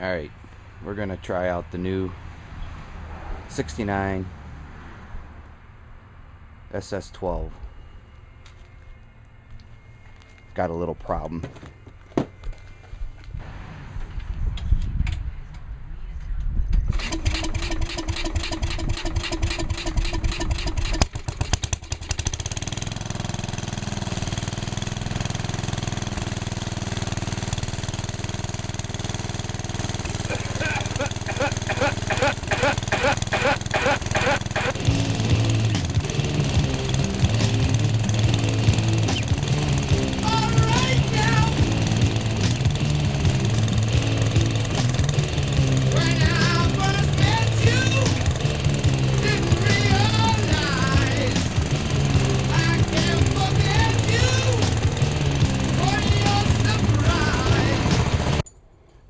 Alright, we're gonna try out the new 69 SS12. Got a little problem.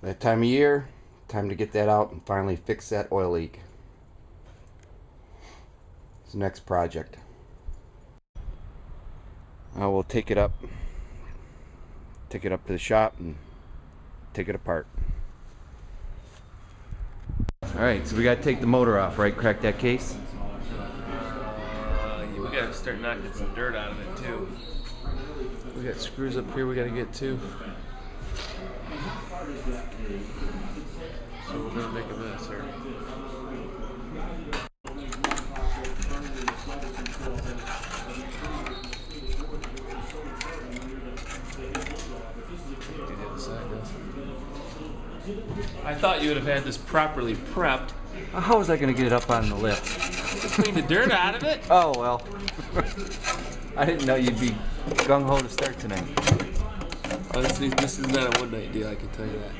That time of year, time to get that out and finally fix that oil leak. It's the next project. We'll take it up to the shop and take it apart. Alright, so we gotta take the motor off, right? Crack that case? We gotta start knocking some dirt out of it too. We got screws up here we gotta get to. So we're gonna make a mess here. I thought you would have had this properly prepped. How was I gonna get it up on the lift? Clean the dirt out of it? Oh well. I didn't know you'd be gung-ho to start tonight. Honestly, this is not a one-night deal, I can tell you that.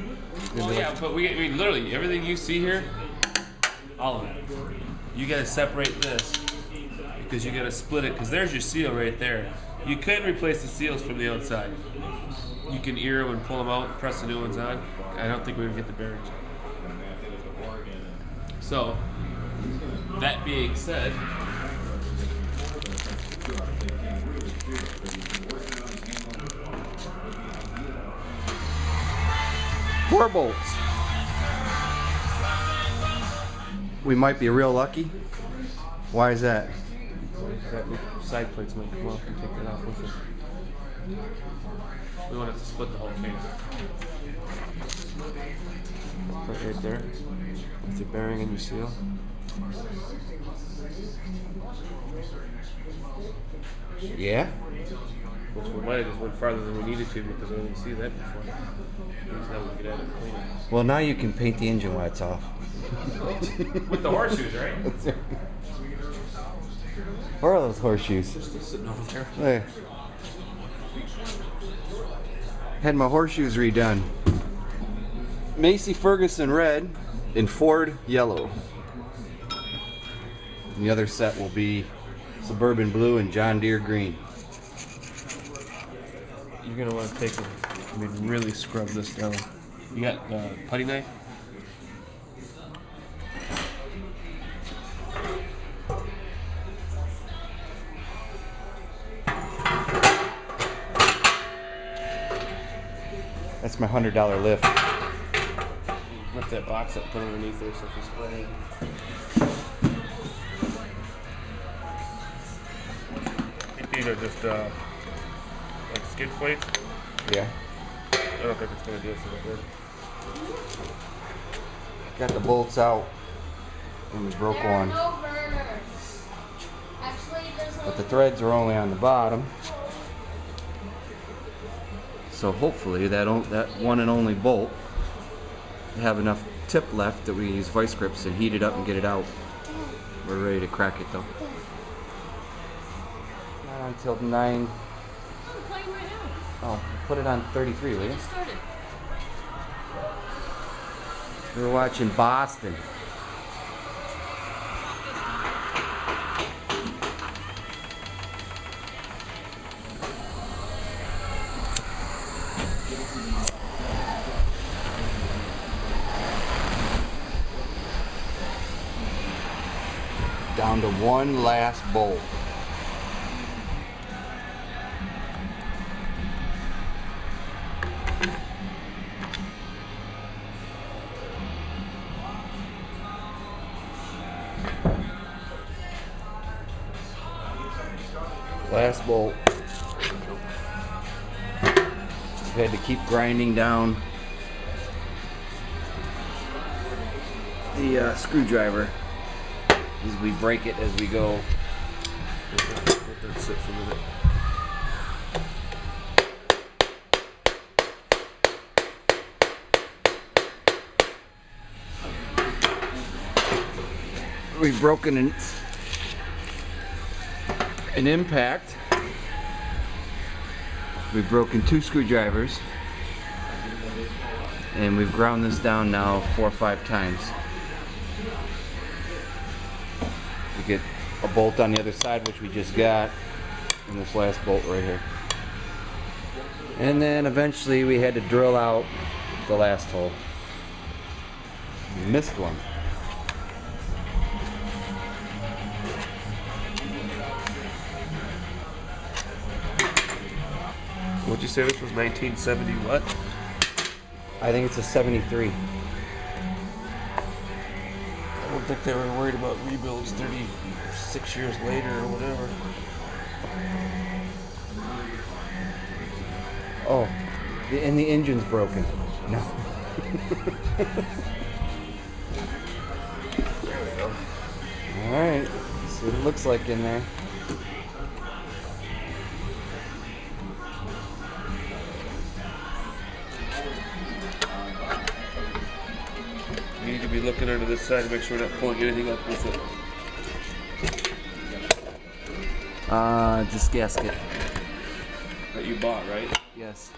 Well, yeah, but we literally, everything you see here, all of it. You gotta separate this, because you gotta split it, because there's your seal right there. You could replace the seals from the outside. You can ear them and pull them out and press the new ones on. I don't think we're gonna get the bearings. So, that being said, 4 bolts. We might be real lucky. Why is that? Side plates might come off and take that off with us. We want it to split the whole case. Put it right there. With your bearing and your seal. Yeah? Which we might have just went farther than we needed to because we didn't see that before. Now we could add it clean. Well, now you can paint the engine lights off. With the horseshoes, right? Where are those horseshoes? They're still sitting over there. Hey. Had my horseshoes redone. Macy Ferguson red and Ford yellow. And the other set will be Suburban blue and John Deere green. You're going to want to take it and really scrub this down. You got the putty knife? That's my $100 lift. Rip that box up, put it underneath there so it's spraying. These are just like skid plates. Yeah. I don't think it's going to do so good. Got the bolts out and we broke one. No burners. Actually, But the threads are only on the bottom. So hopefully that one and only bolt have enough tip left that we use vice grips and heat it up and get it out. We're ready to crack it though. Not until 9. I'm playing right now. Oh, put it on 33, will you? Just started. We were watching Boston. Down to one last bolt. last bolt. We had to keep grinding down the screwdriver as we break it as we go. Let that sit for a minute. We've broken an impact. We've broken 2 screwdrivers, and we've ground this down now 4 or 5 times. We get a bolt on the other side, which we just got, and this last bolt right here. And then eventually we had to drill out the last hole. We missed one. What'd you say this was 1970 what? I think it's a 73. I don't think they were worried about rebuilds 36 years later or whatever. Oh, and the engine's broken. No. Alright, see what it looks like in there. You need to be looking under this side to make sure we're not pulling anything up with it. Just gasket. That you bought, right? Yes.